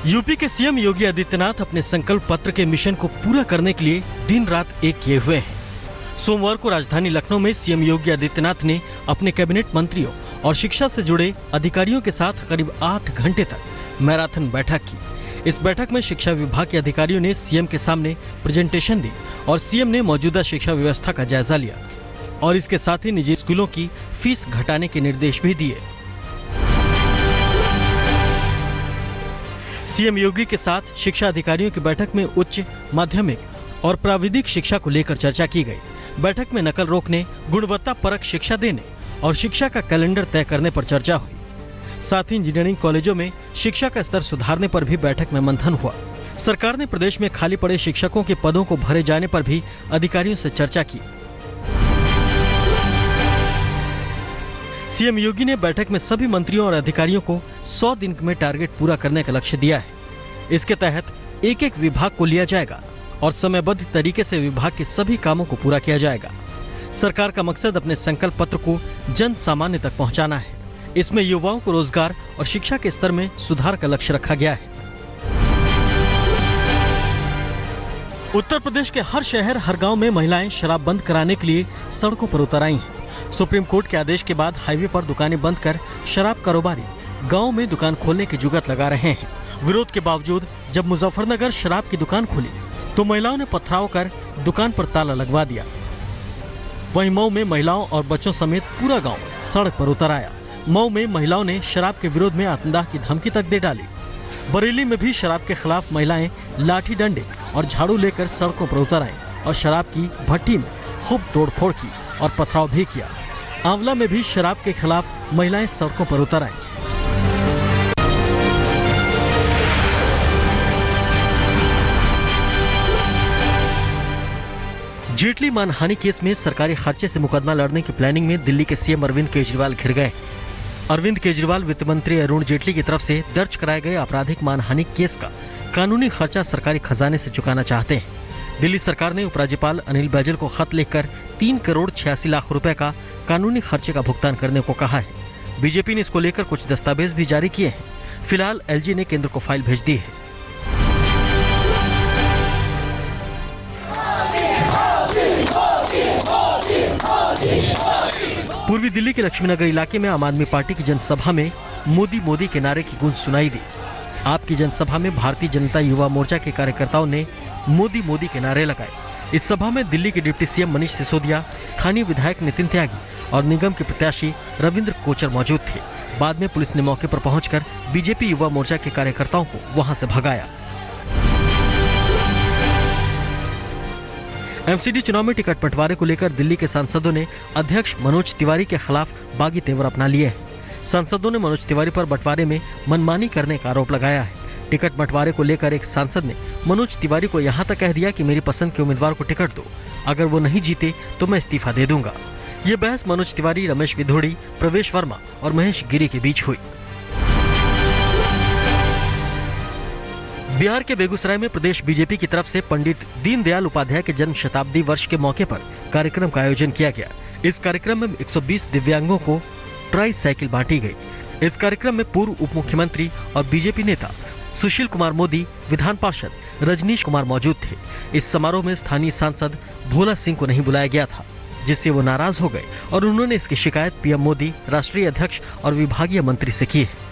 UP के CM Yogi Adityanath अपने संकल्प पत्र के मिशन को पूरा करने के लिए दिन रात एक किए हुए हैं। सोमवार को राजधानी लखनऊ में सीएम योगी आदित्यनाथ ने अपने कैबिनेट मंत्रियों और शिक्षा से जुड़े अधिकारियों के साथ करीब 8 घंटे तक मैराथन बैठक की। इस बैठक में शिक्षा विभाग के अधिकारियों ने सीएम के सामने प्रेजेंटेशन दी और सीएम ने मौजूदा शिक्षा व्यवस्था का जायजा लिया और इसके साथ ही निजी स्कूलों की फीस घटाने के निर्देश भी दिए। सीएम योगी के साथ शिक्षा अधिकारियों की बैठक में उच्च, माध्यमिक और प्राविधिक शिक्षा को लेकर चर्चा की गई। बैठक में नकल रोकने, गुणवत्ता परक शिक्षा देने और शिक्षा का कैलेंडर तय करने पर चर्चा हुई। साथ ही इंजीनियरिंग कॉलेजों में शिक्षा का स्तर सुधारने पर भी बैठक में मंथन हुआ। सरकार ने प्रदेश में खाली पड़े शिक्षकों के पदों को भरे जाने पर भी अधिकारियों से चर्चा की। सीएम योगी ने बैठक में सभी मंत्रियों और अधिकारियों को 100 दिन में टारगेट पूरा करने का लक्ष्य दिया है। इसके तहत एक एक विभाग को लिया जाएगा और समयबद्ध तरीके से विभाग के सभी कामों को पूरा किया जाएगा। सरकार का मकसद अपने संकल्प पत्र को जन सामान्य तक पहुंचाना है। इसमें युवाओं को रोजगार और शिक्षा के स्तर में सुधार का लक्ष्य रखा गया है। उत्तर प्रदेश के हर शहर, हर गांव में महिलाएं शराब बंद कराने के लिए सड़कों पर उतर आई हैं। सुप्रीम कोर्ट के आदेश के बाद हाईवे पर दुकानें बंद कर शराब कारोबारी गांव में दुकान खोलने की जुगत लगा रहे हैं। विरोध के बावजूद जब मुजफ्फरनगर शराब की दुकान खुली तो महिलाओं ने पथराव कर दुकान पर ताला लगवा दिया। वहीं मऊ में महिलाओं और बच्चों समेत पूरा गांव सड़क पर उतर आया। मऊ में महिलाओं ने शराब के विरोध में आत्मदाह की धमकी तक दे डाली। बरेली में भी शराब के खिलाफ महिलाएं लाठी डंडे और झाड़ू लेकर सड़कों पर उतर आईं और शराब की भट्टी में खूब तोड़फोड़ की और पथराव भी किया। आंवला में भी शराब के खिलाफ महिलाएं सड़कों पर उतर आईं। जेटली मानहानि केस में सरकारी खर्चे से मुकदमा लड़ने की प्लानिंग में दिल्ली के सीएम अरविंद केजरीवाल घिर गए। अरविंद केजरीवाल वित्त मंत्री अरुण जेटली की तरफ से दर्ज कराए गए आपराधिक मानहानि केस का कानूनी खर्चा सरकारी खजाने से चुकाना चाहते हैं। दिल्ली सरकार ने उपराज्यपाल अनिल बैजल को खत लिखकर 3 करोड़ 86 लाख रुपए का कानूनी खर्चे का भुगतान करने को कहा है। बीजेपी ने इसको लेकर कुछ दस्तावेज भी जारी किए हैं। फिलहाल एलजी ने केंद्र को फाइल भेज दी है। पूर्वी दिल्ली के लक्ष्मीनगर इलाके में आम आदमी पार्टी की जनसभा में मोदी मोदी के नारे की गूंज सुनाई दी। आपकी जनसभा में भारतीय जनता युवा मोर्चा के कार्यकर्ताओं ने मोदी मोदी के नारे लगाए। इस सभा में दिल्ली के डिप्टी सीएम मनीष सिसोदिया, स्थानीय विधायक नितिन त्यागी और निगम के प्रत्याशी रविंद्र कोचर मौजूद थे। बाद में पुलिस ने मौके पर पहुंचकर बीजेपी युवा मोर्चा के कार्यकर्ताओं को वहां से भगाया। एमसीडी चुनाव में टिकट बंटवारे को लेकर दिल्ली के सांसदों ने अध्यक्ष मनोज तिवारी के खिलाफ बागी तेवर अपना लिए हैं। सांसदों ने मनोज तिवारी पर बंटवारे में मनमानी करने का आरोप लगाया है। टिकट बंटवारे को लेकर एक सांसद ने मनोज तिवारी को यहां तक कह दिया कि मेरी पसंद के उम्मीदवार को टिकट दो, अगर वो नहीं जीते तो मैं इस्तीफा दे दूंगा। ये बहस मनोज तिवारी, रमेश विधोड़ी, प्रवेश वर्मा और महेश गिरी के बीच हुई। बिहार के बेगूसराय में प्रदेश बीजेपी की तरफ से पंडित दीनदयाल उपाध्याय के जन्म शताब्दी वर्ष के मौके पर कार्यक्रम का आयोजन किया गया। इस कार्यक्रम में 120 दिव्यांगों को ट्राई साइकिल बांटी गई। इस कार्यक्रम में पूर्व उप मुख्यमंत्री और बीजेपी नेता सुशील कुमार मोदी, विधान पार्षद रजनीश कुमार मौजूद थे। इस समारोह में स्थानीय सांसद भोला सिंह को नहीं बुलाया गया था, जिससे वो नाराज हो गए और उन्होंने इसकी शिकायत पीएम मोदी, राष्ट्रीय अध्यक्ष और विभागीय मंत्री से की है।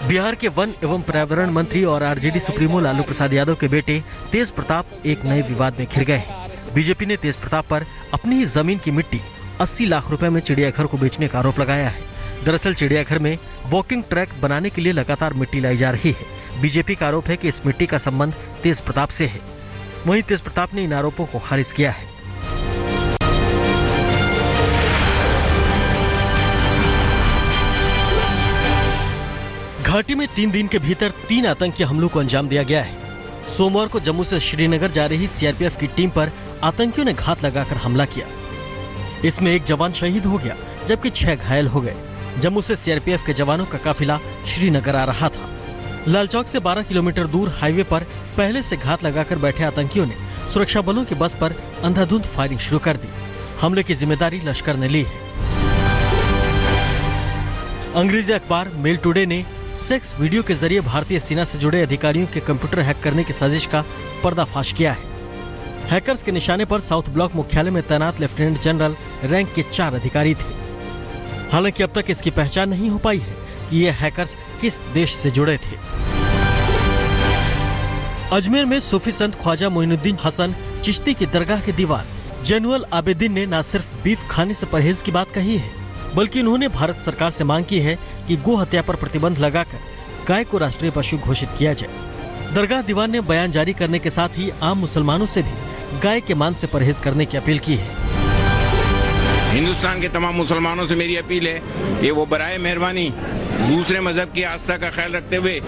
बिहार के वन एवं पर्यावरण मंत्री और आरजेडी सुप्रीमो लालू प्रसाद यादव के बेटे तेज प्रताप एक नए विवाद में घिर गए हैं। बीजेपी ने तेज प्रताप पर अपनी ही जमीन की मिट्टी 80 लाख रुपए में चिड़ियाघर को बेचने का आरोप लगाया है। दरअसल चिड़ियाघर में वॉकिंग ट्रैक बनाने के लिए लगातार मिट्टी लाई जा रही है। बीजेपी का आरोप है कि इस मिट्टी का संबंध तेज प्रताप से है। वहीं तेज प्रताप ने इन आरोपों को खारिज किया है। घाटी में 3 दिन के भीतर 3 आतंकी हमलों को अंजाम दिया गया है। सोमवार को जम्मू से श्रीनगर जा रही सीआरपीएफ की टीम पर आतंकियों ने घात लगाकर हमला किया। इसमें 1 जवान शहीद हो गया, जबकि 6 घायल हो गए। जम्मू से सीआरपीएफ के जवानों का काफिला श्रीनगर आ रहा था। लालचौक से 12 किलोमीटर दूर हाईवे पर पहले से घात लगाकर बैठे आतंकियों ने सुरक्षा बलों की बस पर अंधाधुंध फायरिंग शुरू कर दी। हमले की जिम्मेदारी लश्कर ने ली है। अंग्रेजी अखबार मेल टुडे ने सेक्स वीडियो के जरिए भारतीय सेना से जुड़े अधिकारियों के कंप्यूटर हैक करने की साजिश का पर्दाफाश किया है। हैकर्स के निशाने पर साउथ ब्लॉक मुख्यालय में तैनात लेफ्टिनेंट जनरल रैंक के 4 अधिकारी थे। हालांकि अब तक इसकी पहचान नहीं हो पाई है कि ये हैकर्स किस देश से जुड़े थे। अजमेर में सूफी संत ख्वाजा मोइनुद्दीन हसन चिश्ती की दरगाह के दीवार जैनुल आबिदीन ने न सिर्फ बीफ खाने से परहेज की बात कही है, बल्कि उन्होंने भारत सरकार से मांग की है कि गो हत्या पर प्रतिबंध लगाकर गाय को राष्ट्रीय पशु घोषित किया जाए। दरगाह दीवान ने बयान जारी करने के साथ ही आम मुसलमानों से भी गाय के मांस से परहेज करने की अपील की है। हिंदुस्तान के तमाम मुसलमानों से मेरी अपील है कि वो बराए मेहरबानी दूसरे मजहब की आस्था का ख्याल रखते हुए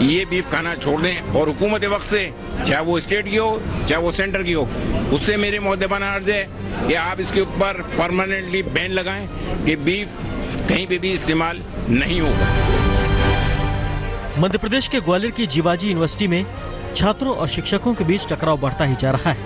ये बीफ खाना छोड़ दें और हुकूमत वक्त से, चाहे वो स्टेट की हो चाहे वो सेंटर की हो, उससे मेरी मुद्दबाना अर्ज है कि आप इसके ऊपर परमानेंटली बैन लगाएं कि बीफ कहीं पे भी इस्तेमाल नहीं होगा। मध्य प्रदेश के ग्वालियर की जीवाजी यूनिवर्सिटी में छात्रों और शिक्षकों के बीच टकराव बढ़ता ही जा रहा है।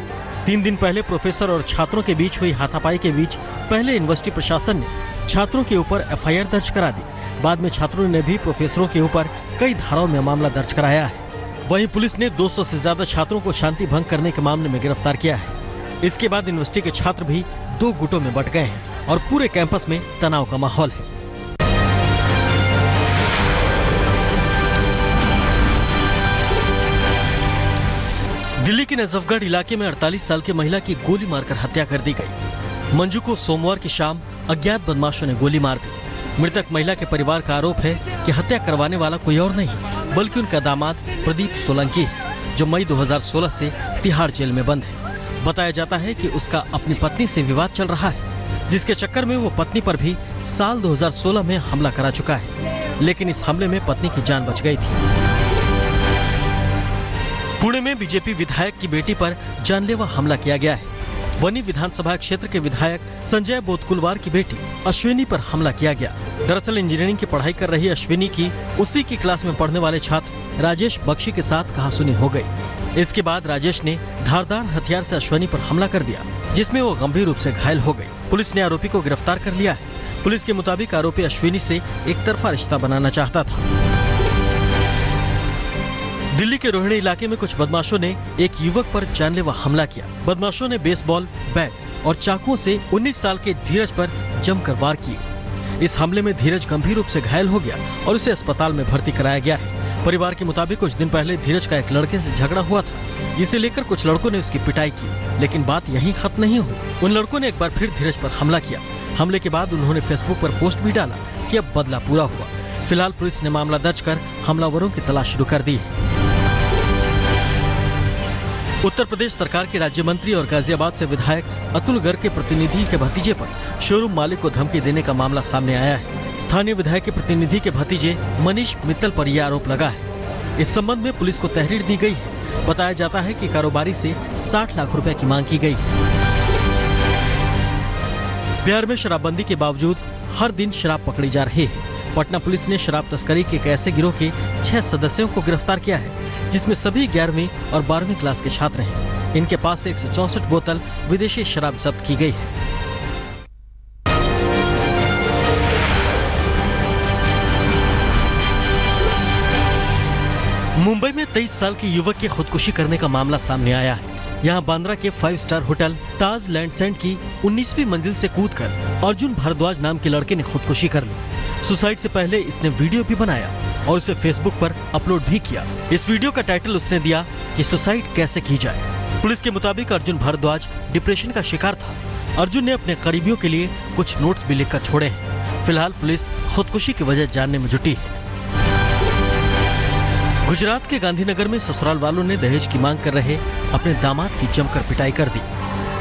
3 दिन पहले प्रोफेसर और छात्रों के बीच हुई हाथापाई के बीच पहले यूनिवर्सिटी प्रशासन ने छात्रों के ऊपर एफआईआर दर्ज करा दी। बाद में छात्रों ने भी प्रोफेसरों के ऊपर कई धाराओं में मामला दर्ज कराया है। वहीं पुलिस ने 200 से ज्यादा छात्रों को शांति भंग करने के मामले में गिरफ्तार किया है। इसके बाद यूनिवर्सिटी के छात्र भी 2 गुटों में बंट गए हैं और पूरे कैंपस में तनाव का माहौल है। दिल्ली के नजफगढ़ इलाके में 48 साल की महिला की गोली मारकर हत्या कर दी गई। मंजू को सोमवार की शाम अज्ञात बदमाशों ने गोली मार दी। मृतक महिला के परिवार का आरोप है कि हत्या करवाने वाला कोई और नहीं बल्कि उनका दामाद प्रदीप सोलंकी है, जो मई 2016 से तिहाड़ जेल में बंद है। बताया जाता है कि उसका अपनी पत्नी से विवाद चल रहा है, जिसके चक्कर में वो पत्नी पर भी साल 2016 में हमला करा चुका है, लेकिन इस हमले में पत्नी की जान बच गई थी। पुणे में बीजेपी विधायक की बेटी पर जानलेवा हमला किया गया है। वनी विधानसभा क्षेत्र के विधायक संजय बोतकुलवार की बेटी अश्विनी पर हमला किया गया। दरअसल इंजीनियरिंग की पढ़ाई कर रही अश्विनी की उसी की क्लास में पढ़ने वाले छात्र राजेश बख्शी के साथ कहासुनी हो गई। इसके बाद राजेश ने धारदार हथियार से अश्विनी पर हमला कर दिया, जिसमें वो गंभीर रूप से घायल हो गई। पुलिस ने आरोपी को गिरफ्तार कर लिया है। पुलिस के मुताबिक आरोपी अश्विनी से एक तरफा रिश्ता बनाना चाहता था। दिल्ली के रोहिणी इलाके में कुछ बदमाशों ने एक युवक पर जानलेवा हमला किया। बदमाशों ने बेसबॉल बैट और चाकुओं से 19 साल के धीरज पर जमकर वार किए। इस हमले में धीरज गंभीर रूप से घायल हो गया और उसे अस्पताल में भर्ती कराया गया है। परिवार के मुताबिक कुछ दिन पहले धीरज का एक लड़के से झगड़ा हुआ था, जिसे लेकर कुछ लड़कों ने उसकी पिटाई की, लेकिन बात यहीं खत्म नहीं हुई। उन लड़कों ने एक बार फिर धीरज पर हमला किया। हमले के बाद उन्होंने फेसबुक पर पोस्ट भी डाला कि अब बदला पूरा हुआ। फिलहाल पुलिस ने मामला दर्ज कर हमलावरों की तलाश शुरू कर दी है। उत्तर प्रदेश सरकार के राज्य मंत्री और गाजियाबाद से विधायक अतुल गर्ग के प्रतिनिधि के भतीजे पर शोरूम मालिक को धमकी देने का मामला सामने आया है। स्थानीय विधायक के प्रतिनिधि के भतीजे मनीष मित्तल पर यह आरोप लगा है। इस संबंध में पुलिस को तहरीर दी गई है। बताया जाता है कि कारोबारी से 60 लाख रुपए की मांग की गई है। बिहार में शराबबंदी के बावजूद हर दिन शराब पकड़ी जा रही है। पटना पुलिस ने शराब तस्करी के एक ऐसे गिरोह के 6 सदस्यों को गिरफ्तार किया है, जिसमें सभी 11वीं और 12वीं क्लास के छात्र हैं। इनके पास से 164 बोतल विदेशी शराब जब्त की गई है। मुंबई में 23 साल के युवक के खुदकुशी करने का मामला सामने आया है। यहाँ बांद्रा के 5 स्टार होटल ताज लैंडसेंड की 19वीं मंजिल से कूदकर अर्जुन भारद्वाज नाम के लड़के ने खुदकुशी कर ली। सुसाइड से पहले इसने वीडियो भी बनाया और उसे फेसबुक पर अपलोड भी किया। इस वीडियो का टाइटल उसने दिया कि सुसाइड कैसे की जाए। पुलिस के मुताबिक अर्जुन भारद्वाज डिप्रेशन का शिकार था। अर्जुन ने अपने करीबियों के लिए कुछ नोट्स भी लिखकर छोड़े हैं। फिलहाल पुलिस खुदकुशी की वजह जानने में जुटी है। गुजरात के गांधीनगर में ससुराल वालों ने दहेज की मांग कर रहे अपने दामाद की जमकर पिटाई कर दी।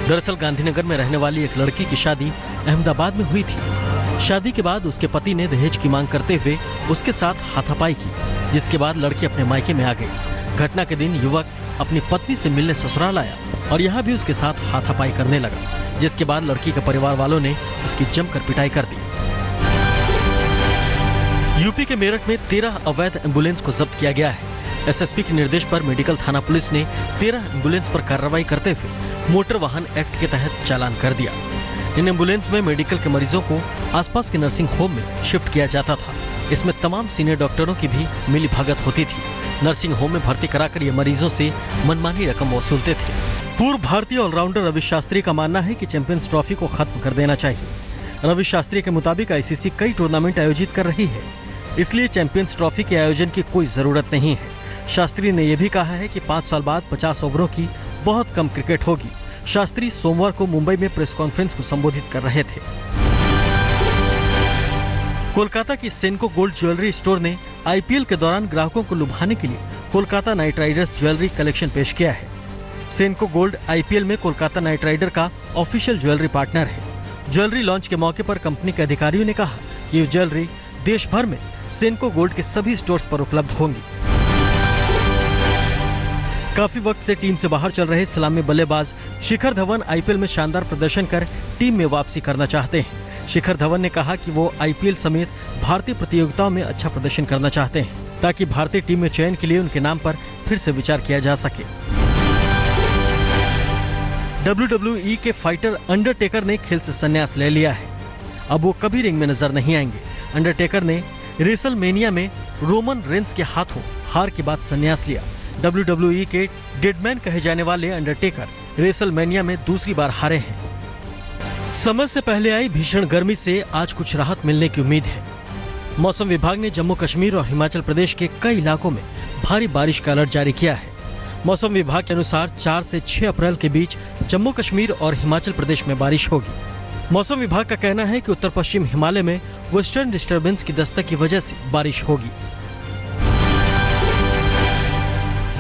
दरअसल गांधीनगर में रहने वाली एक लड़की की शादी अहमदाबाद में हुई थी। शादी के बाद उसके पति ने दहेज की मांग करते हुए उसके साथ हाथापाई की, जिसके बाद लड़की अपने मायके में आ गई। घटना के दिन युवक अपनी पत्नी से मिलने ससुराल आया और यहाँ भी उसके साथ हाथापाई करने लगा, जिसके बाद लड़की के परिवार वालों ने उसकी जमकर पिटाई कर दी। यूपी के मेरठ में 13 अवैध एम्बुलेंस को जब्त किया गया है। एसएसपी के निर्देश पर मेडिकल थाना पुलिस ने 13 एम्बुलेंस पर कार्रवाई करते हुए मोटर वाहन एक्ट के तहत चालान कर दिया। इन एम्बुलेंस में मेडिकल के मरीजों को आसपास के नर्सिंग होम में शिफ्ट किया जाता था। इसमें तमाम सीनियर डॉक्टरों की भी मिलीभगत होती थी। नर्सिंग होम में भर्ती कराकर ये मरीजों से मनमानी रकम वसूलते थे। पूर्व भारतीय ऑलराउंडर रवि शास्त्री का मानना है कि चैंपियंस ट्रॉफी को खत्म कर देना चाहिए। रवि शास्त्री के मुताबिक आईसीसी कई टूर्नामेंट आयोजित कर रही है, इसलिए चैंपियंस ट्रॉफी के आयोजन की कोई जरूरत नहीं है। शास्त्री ने यह भी कहा है कि 5 साल बाद 50 ओवरों की बहुत कम क्रिकेट होगी। शास्त्री सोमवार को मुंबई में प्रेस कॉन्फ्रेंस को संबोधित कर रहे थे। कोलकाता की सेनको गोल्ड ज्वेलरी स्टोर ने आईपीएल के दौरान ग्राहकों को लुभाने के लिए Kolkata night Riders jewellery collection पेश किया है। सेनको गोल्ड आईपीएल में कोलकाता नाइट राइडर का ऑफिशियल ज्वेलरी पार्टनर है। ज्वेलरी लॉन्च के मौके पर कंपनी के अधिकारियों ने कहा कि ये ज्वेलरी देश भर में सेनको गोल्ड के सभी स्टोर्स पर उपलब्ध होंगी। काफी वक्त से टीम से बाहर चल रहे सलामी बल्लेबाज शिखर धवन आईपीएल में शानदार प्रदर्शन कर टीम में वापसी करना चाहते हैं। शिखर धवन ने कहा कि वो आईपीएल समेत भारतीय प्रतियोगिताओं में अच्छा प्रदर्शन करना चाहते हैं, ताकि भारतीय टीम में चयन के लिए उनके नाम पर फिर से विचार किया जा सके। WWE के फाइटर अंडरटेकर ने खेल से संन्यास ले लिया है। अब वो कभी रिंग में नजर नहीं आएंगे। अंडरटेकर ने रेसलमेनिया में रोमन रेंस के हाथों हार के बाद संन्यास लिया। WWE के डेडमैन कहे जाने वाले अंडरटेकर रेसलमेनिया में दूसरी बार हारे हैं। समय से पहले आई भीषण गर्मी से आज कुछ राहत मिलने की उम्मीद है। मौसम विभाग ने जम्मू कश्मीर और हिमाचल प्रदेश के कई इलाकों में भारी बारिश का अलर्ट जारी किया है। मौसम विभाग के अनुसार 4 से 6 अप्रैल के बीच जम्मू कश्मीर और हिमाचल प्रदेश में बारिश होगी। मौसम विभाग का कहना है कि उत्तर पश्चिम हिमालय में वेस्टर्न डिस्टर्बेंस की दस्तक की वजह से बारिश होगी।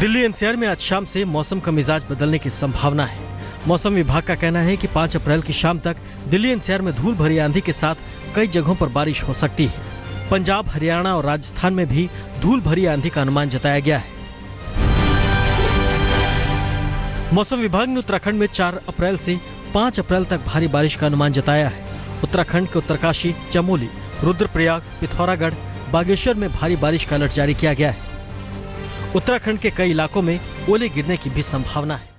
दिल्ली एनसीआर में आज शाम से मौसम का मिजाज बदलने की संभावना है। मौसम विभाग का कहना है कि 5 अप्रैल की शाम तक दिल्ली एनसीआर में धूल भरी आंधी के साथ कई जगहों पर बारिश हो सकती है। पंजाब, हरियाणा और राजस्थान में भी धूल भरी आंधी का अनुमान जताया गया है। मौसम विभाग ने उत्तराखंड में 4 अप्रैल से 5 अप्रैल तक भारी बारिश का अनुमान जताया है। उत्तराखंड के उत्तरकाशी, चमोली, रुद्रप्रयाग, पिथौरागढ़, बागेश्वर में भारी बारिश का अलर्ट जारी किया गया है। उत्तराखंड के कई इलाकों में ओले गिरने की भी संभावना है।